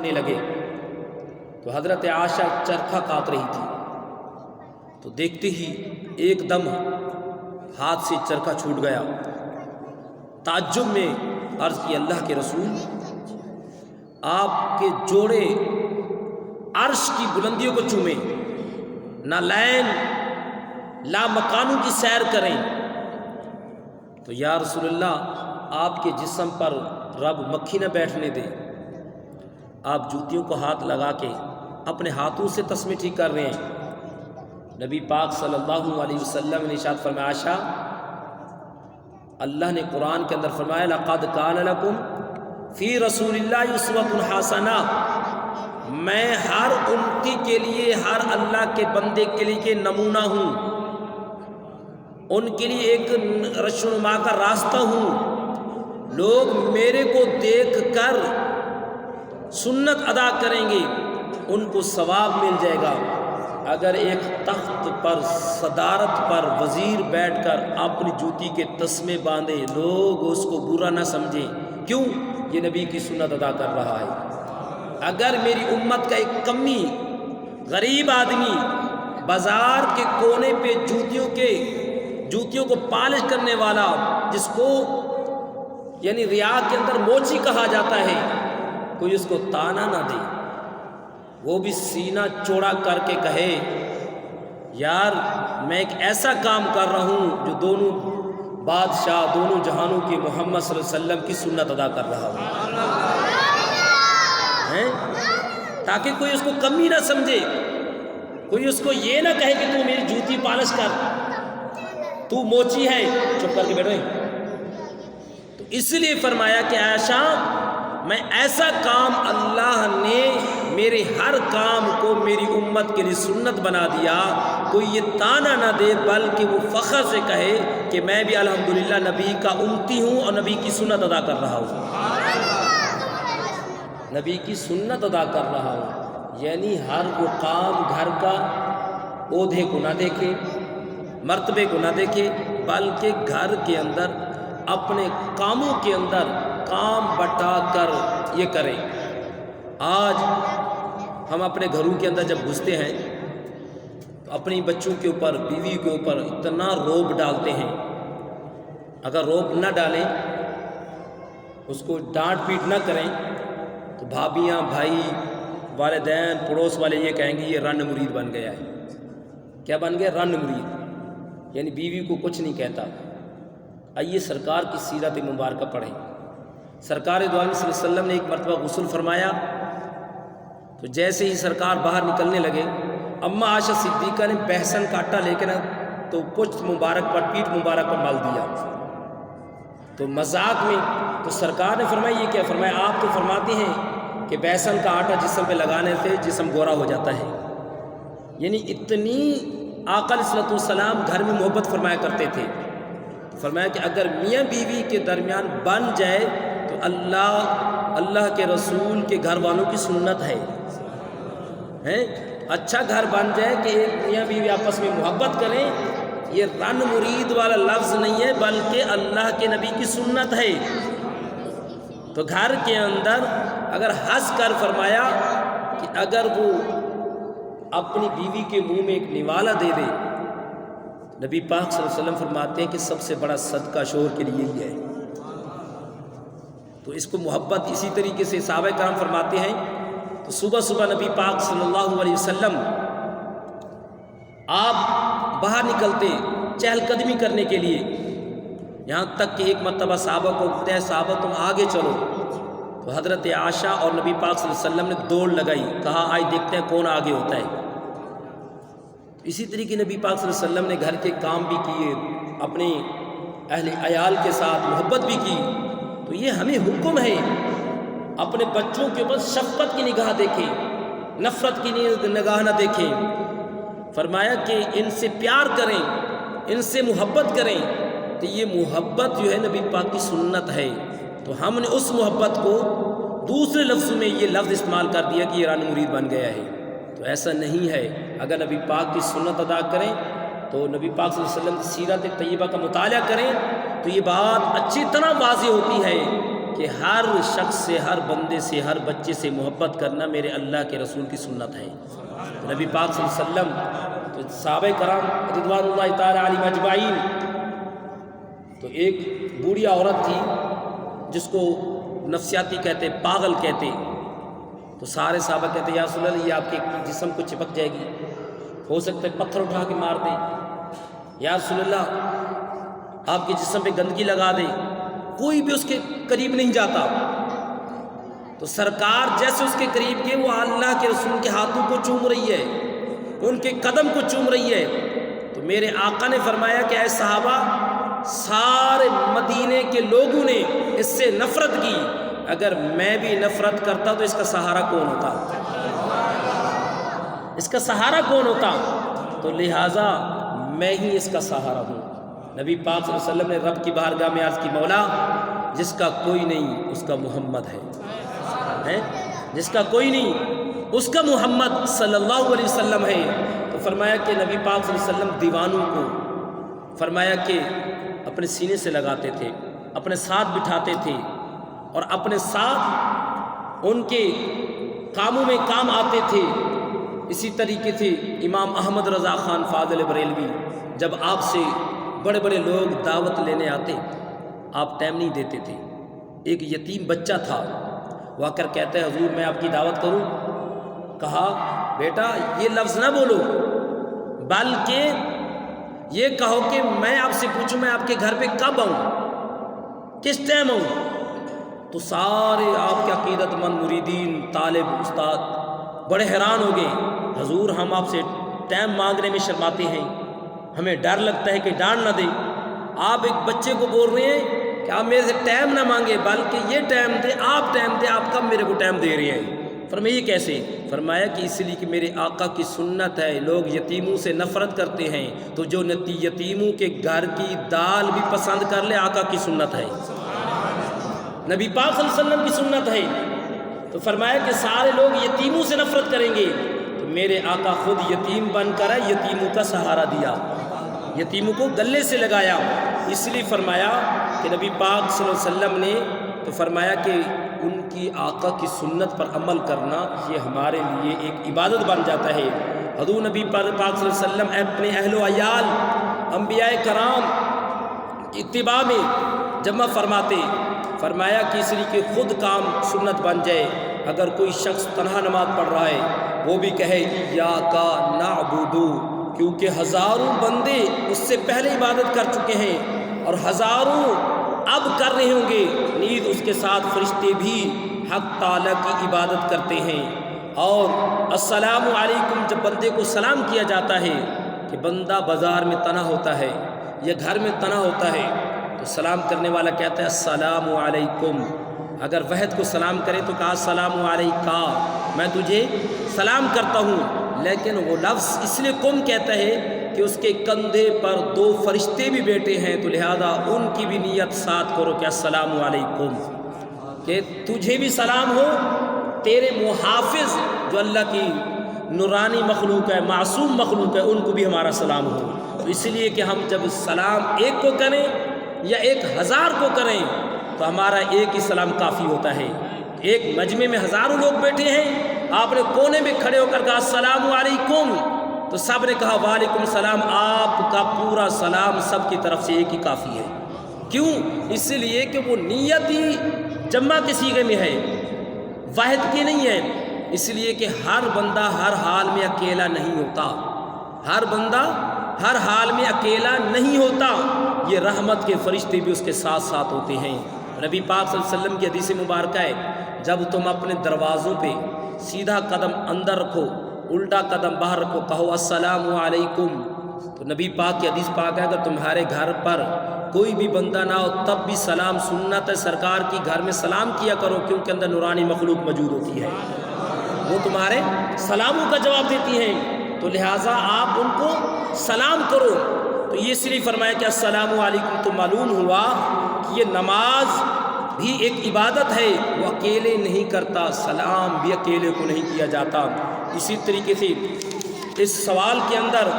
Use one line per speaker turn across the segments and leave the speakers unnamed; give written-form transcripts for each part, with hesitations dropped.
چھوٹنے لگے تو حضرت عائشہ چرخہ کاٹ رہی تھی، تو دیکھتے ہی ایک دم ہاتھ سے چرخہ چھوٹ گیا۔ تعجب میں عرض کی اللہ کے رسول، آپ کے جوڑے عرش کی بلندیوں کو چومیں، نہ لین لا مکانوں کی سیر کریں، تو یا رسول اللہ آپ کے جسم پر رب مکھی نہ بیٹھنے دے، آپ جوتیوں کو ہاتھ لگا کے اپنے ہاتھوں سے تسمے ٹھیک کر رہے ہیں۔ نبی پاک صلی اللہ علیہ وسلم نے ارشاد فرمایا، عائشہ اللہ نے قرآن کے اندر فرمایا لقد کان لکم فی رسول اللہ اسوۃ حسنہ، میں ہر امتی کے لیے، ہر اللہ کے بندے کے لیے نمونہ ہوں، ان کے لیے ایک رہنما کا راستہ ہوں۔ لوگ میرے کو دیکھ کر سنت ادا کریں گے، ان کو ثواب مل جائے گا۔ اگر ایک تخت پر صدارت پر وزیر بیٹھ کر اپنی جوتی کے تسمے باندھے، لوگ اس کو برا نہ سمجھیں، کیوں؟ یہ نبی کی سنت ادا کر رہا ہے۔ اگر میری امت کا ایک کمی غریب آدمی بازار کے کونے پہ جوتیوں کو پالش کرنے والا، جس کو یعنی ریا کے اندر موچی کہا جاتا ہے، کوئی اس کو تانا نہ دے، وہ بھی سینہ چوڑا کر کے کہے یار میں ایک ایسا کام کر رہا ہوں جو دونوں بادشاہ، دونوں جہانوں کے محمد صلی اللہ علیہ وسلم کی سنت ادا کر رہا ہوں، تاکہ کوئی اس کو کمی نہ سمجھے، کوئی اس کو یہ نہ کہے کہ تو میری جوتی پالش کر، تو موچی ہے، چپ کر کے بیٹھو۔ تو اس لیے فرمایا کہ عائشہ میں ایسا کام، اللہ نے میرے ہر کام کو میری امت کے لیے سنت بنا دیا، کوئی یہ تانا نہ دے بلکہ وہ فخر سے کہے کہ میں بھی الحمدللہ نبی کا امتی ہوں اور نبی کی سنت ادا کر رہا ہوں، نبی کی سنت ادا کر رہا ہوں۔ یعنی ہر وہ کام گھر کا عہدے کو نہ دیکھے، مرتبے کو نہ دیکھے، بلکہ گھر کے اندر اپنے کاموں کے اندر کام بٹا کر یہ کریں۔ آج ہم اپنے گھروں کے اندر جب گھستے ہیں تو اپنی بچوں کے اوپر، بیوی کے اوپر اتنا روب ڈالتے ہیں، اگر روب نہ ڈالیں، اس کو ڈانٹ پیٹ نہ کریں تو بھابیاں، بھائی، والدین، پڑوس والے یہ کہیں گے یہ رن مرید بن گیا ہے۔ کیا بن گیا؟ رن مرید، یعنی بیوی کو کچھ نہیں کہتا۔ آئیے سرکار کی سیرت مبارکہ پڑھیں۔ سرکار دو عالم صلی اللہ علیہ وسلم نے ایک مرتبہ غسل فرمایا تو جیسے ہی سرکار باہر نکلنے لگے، اماں عائشہ صدیقہ نے بہسن کا آٹا لے کے نا تو پشت مبارک پر، پیٹھ مبارک پر مل دیا، تو مذاق میں تو سرکار نے فرمایا یہ کیا؟ فرمایا آپ تو فرماتے ہیں کہ بہسن کا آٹا جسم پہ لگانے سے جسم گورا ہو جاتا ہے۔ یعنی اتنی آقا علیہ السلام گھر میں محبت فرمایا کرتے تھے۔ فرمایا کہ اگر میاں بیوی کے درمیان بن جائے تو اللہ کے رسول کے گھر والوں کی سنت ہے، اچھا گھر بن جائے کہ ایک میاں بیوی آپس میں محبت کریں، یہ رن مرید والا لفظ نہیں ہے بلکہ اللہ کے نبی کی سنت ہے۔ تو گھر کے اندر اگر ہنس کر فرمایا کہ اگر وہ اپنی بیوی کے منہ میں ایک نوالا دے دے، نبی پاک صلی اللہ علیہ وسلم فرماتے ہیں کہ سب سے بڑا صدقہ شوہر کے لیے یہی ہے۔ تو اس کو محبت اسی طریقے سے صحابہ کرام فرماتے ہیں۔ تو صبح صبح نبی پاک صلی اللہ علیہ وسلم آپ باہر نکلتے چہل قدمی کرنے کے لیے، یہاں تک کہ ایک مرتبہ صحابہ کو بتایا صحابہ تم آگے چلو، تو حضرت عائشہ اور نبی پاک صلی اللہ علیہ وسلم نے دوڑ لگائی، کہا آج دیکھتے ہیں کون آگے ہوتا ہے۔ اسی طریقے نبی پاک صلی اللہ علیہ وسلم نے گھر کے کام بھی کیے، اپنے اہل عیال کے ساتھ محبت بھی کی۔ تو یہ ہمیں حکم ہے اپنے بچوں کے اوپر شفقت کی نگاہ دیکھیں، نفرت کی نگاہ نہ دیکھیں۔ فرمایا کہ ان سے پیار کریں، ان سے محبت کریں، تو یہ محبت جو ہے نبی پاک کی سنت ہے۔ تو ہم نے اس محبت کو دوسرے لفظوں میں یہ لفظ استعمال کر دیا کہ یہ رن مرید بن گیا ہے، تو ایسا نہیں ہے۔ اگر نبی پاک کی سنت ادا کریں تو نبی پاک صلی اللہ علیہ وسلم کی سیرت طیبہ کا مطالعہ کریں تو یہ بات اچھی طرح واضح ہوتی ہے کہ ہر شخص سے، ہر بندے سے، ہر بچے سے محبت کرنا میرے اللہ کے رسول کی سنت ہے۔ نبی پاک صلی اللہ علیہ وسلم تو صحابہ کرام رضوان اللہ تعالیٰ علیہم اجمعین، تو ایک بوڑھی عورت تھی جس کو نفسیاتی کہتے، پاگل کہتے، تو سارے صحابہ کہتے یا رسول اللہ یہ آپ کے جسم کو چپک جائے گی، ہو سکتا ہے پتھر اٹھا کے مار دے، یا رسول اللہ آپ کے جسم پہ گندگی لگا دے، کوئی بھی اس کے قریب نہیں جاتا۔ تو سرکار جیسے اس کے قریب گئے، وہ اللہ کے رسول کے ہاتھوں کو چوم رہی ہے، ان کے قدم کو چوم رہی ہے۔ تو میرے آقا نے فرمایا کہ اے صحابہ، سارے مدینے کے لوگوں نے اس سے نفرت کی، اگر میں بھی نفرت کرتا تو اس کا سہارا کون ہوتا؟ اس کا سہارا کون ہوتا؟ تو لہٰذا میں ہی اس کا سہارا ہوں۔ نبی پاک صلی اللہ علیہ وسلم نے رب کی بارگاہ میں عرض کی، مولا جس کا کوئی نہیں اس کا محمد ہے، جس کا کوئی نہیں اس کا محمد صلی اللہ علیہ وسلم ہے۔ تو فرمایا کہ نبی پاک صلی اللہ علیہ وسلم دیوانوں کو فرمایا کہ اپنے سینے سے لگاتے تھے، اپنے ساتھ بٹھاتے تھے، اور اپنے ساتھ ان کے کاموں میں کام آتے تھے۔ اسی طریقے سے امام احمد رضا خان فاضل بریلوی، جب آپ سے بڑے بڑے لوگ دعوت لینے آتے، آپ ٹائم نہیں دیتے تھے۔ ایک یتیم بچہ تھا، وہ آ کر کہتا ہے حضور میں آپ کی دعوت کروں؟ کہا بیٹا یہ لفظ نہ بولو، بلکہ یہ کہو کہ میں آپ سے پوچھوں میں آپ کے گھر پہ کب آؤں، کس ٹائم آؤں؟ تو سارے آپ کے عقیدت مند مریدین، طالب، استاد بڑے حیران ہو گئے، حضور ہم آپ سے ٹائم مانگنے میں شرماتے ہیں، ہمیں ڈر لگتا ہے کہ ڈانٹ نہ دیں، آپ ایک بچے کو بول رہے ہیں کہ آپ میرے سے ٹائم نہ مانگے بلکہ یہ ٹائم دے، آپ ٹائم دے، آپ کب میرے کو ٹائم دے رہے ہیں؟ فرمایا یہ کیسے؟ فرمایا کہ اس لیے کہ میرے آقا کی سنت ہے، لوگ یتیموں سے نفرت کرتے ہیں، تو جو یتیموں کے گھر کی دال بھی پسند کر لے، آقا کی سنت ہے، نبی پاک صلی اللہ علیہ وسلم کی سنت ہے۔ تو فرمایا کہ سارے لوگ یتیموں سے نفرت کریں گے، تو میرے آقا خود یتیم بن کر یتیموں کا سہارا دیا، یتیموں کو گلے سے لگایا۔ اس لیے فرمایا کہ نبی پاک صلی اللہ علیہ وسلم نے تو فرمایا کہ ان کی آقا کی سنت پر عمل کرنا یہ ہمارے لیے ایک عبادت بن جاتا ہے۔ حضور نبی پاک صلی اللہ علیہ وسلم اپنے اہل و عیال انبیاء کرام کی اتباع میں جمع فرماتے، فرمایا کہ اس لیے کہ خود کام سنت بن جائے، اگر کوئی شخص تنہا نماز پڑھ رہا ہے وہ بھی کہے ایاک نعبد، کیونکہ ہزاروں بندے اس سے پہلے عبادت کر چکے ہیں اور ہزاروں اب کر رہے ہوں گے، نیز اس کے ساتھ فرشتے بھی حق تعالیٰ کی عبادت کرتے ہیں۔ اور السلام علیکم جب بندے کو سلام کیا جاتا ہے کہ بندہ بازار میں تنہا ہوتا ہے یا گھر میں تنہا ہوتا ہے تو سلام کرنے والا کہتا ہے السلام علیکم، اگر وحد کو سلام کرے تو کہا السلام علیکا، میں تجھے سلام کرتا ہوں، لیکن وہ لفظ اس لیے کم کہتا ہے کہ اس کے کندھے پر 2 فرشتے بھی بیٹھے ہیں، تو لہذا ان کی بھی نیت ساتھ کرو کہ السلام علیکم، کہ تجھے بھی سلام ہو، تیرے محافظ جو اللہ کی نورانی مخلوق ہے، معصوم مخلوق ہے، ان کو بھی ہمارا سلام ہو۔ تو اس لیے کہ ہم جب سلام ایک کو کریں یا 1000 کو کریں تو ہمارا ایک ہی سلام کافی ہوتا ہے۔ ایک مجمع میں ہزاروں لوگ بیٹھے ہیں، آپ نے کونے میں کھڑے ہو کر کہا السلام علیکم، تو سب نے کہا وعلیکم السلام، آپ کا پورا سلام سب کی طرف سے ایک ہی کافی ہے۔ کیوں؟ اس لیے کہ وہ نیت ہی جمع کے صیغے میں ہے، واحد کی نہیں ہے۔ اس لیے کہ ہر بندہ ہر حال میں اکیلا نہیں ہوتا، ہر بندہ ہر حال میں اکیلا نہیں ہوتا، یہ رحمت کے فرشتے بھی اس کے ساتھ ساتھ ہوتے ہیں۔ نبی پاک صلی اللہ علیہ وسلم کی حدیث مبارکہ ہے، جب تم اپنے دروازوں پہ سیدھا قدم اندر رکھو، الٹا قدم باہر رکھو، کہو السلام علیکم۔ تو نبی پاک کی حدیث پاک ہے اگر تمہارے گھر پر کوئی بھی بندہ نہ ہو تب بھی سلام سنت ہے، سرکار کی گھر میں سلام کیا کرو، کیونکہ اندر نورانی مخلوق موجود ہوتی ہے، وہ تمہارے سلاموں کا جواب دیتی ہیں، تو لہٰذا آپ ان کو سلام کرو۔ تو یہ اس لیے فرمایا کہ السلام علیکم، تو معلوم ہوا کہ یہ نماز بھی ایک عبادت ہے، وہ اکیلے نہیں کرتا، سلام بھی اکیلے کو نہیں کیا جاتا۔ اسی طریقے سے اس سوال کے اندر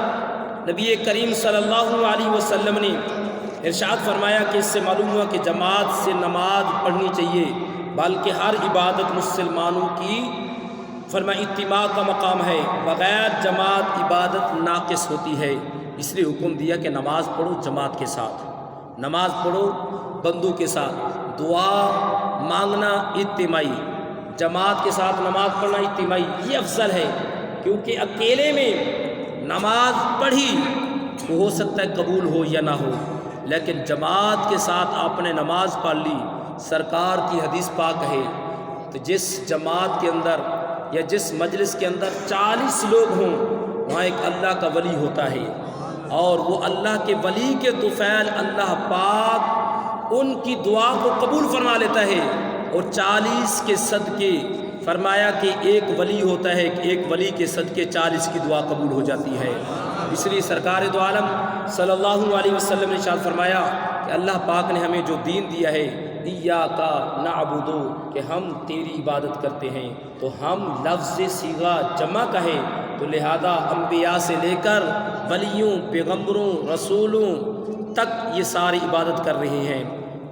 نبی کریم صلی اللہ علیہ وسلم نے ارشاد فرمایا کہ اس سے معلوم ہوا کہ جماعت سے نماز پڑھنی چاہیے، بلکہ ہر عبادت مسلمانوں کی فرمایا اجتماع کا مقام ہے، بغیر جماعت عبادت ناقص ہوتی ہے۔ اس لیے حکم دیا کہ نماز پڑھو جماعت کے ساتھ، نماز پڑھو بندوں کے ساتھ، دعا مانگنا اجتماعی، جماعت کے ساتھ نماز پڑھنا اجتماعی، یہ افضل ہے، کیونکہ اکیلے میں نماز پڑھی وہ ہو سکتا ہے قبول ہو یا نہ ہو، لیکن جماعت کے ساتھ آپ نے نماز پڑھ لی، سرکار کی حدیث پاک ہے تو جس جماعت کے اندر یا جس مجلس کے اندر 40 لوگ ہوں وہاں ایک اللہ کا ولی ہوتا ہے، اور وہ اللہ کے ولی کے طفیل اللہ پاک ان کی دعا کو قبول فرما لیتا ہے، اور 40 کے صدقے فرمایا کہ ایک ولی ہوتا ہے، ایک ولی کے صدقے 40 کی دعا قبول ہو جاتی ہے۔ اس لیے سرکار دو عالم صلی اللہ علیہ وسلم نے ارشاد فرمایا کہ اللہ پاک نے ہمیں جو دین دیا ہے، ایاک نعبد، کہ ہم تیری عبادت کرتے ہیں، تو ہم لفظ صیغہ جمع کہیں تو لہذا انبیاء سے لے کر ولیوں، پیغمبروں، رسولوں تک یہ ساری عبادت کر رہے ہیں،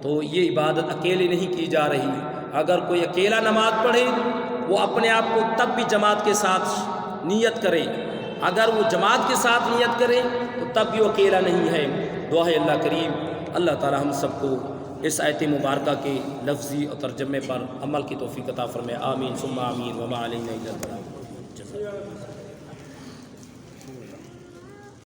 تو یہ عبادت اکیلے نہیں کی جا رہی۔ اگر کوئی اکیلا نماز پڑھے وہ اپنے آپ کو تب بھی جماعت کے ساتھ نیت کرے، اگر وہ جماعت کے ساتھ نیت کرے تو تب بھی وہ اکیلا نہیں ہے۔ دعا ہے اللہ کریم اللہ تعالی ہم سب کو اس آیت مبارکہ کے لفظی اور ترجمے پر عمل کی توفیق عطا فرمائے، آمین ثم آمین، وما علینا الا البلاغ۔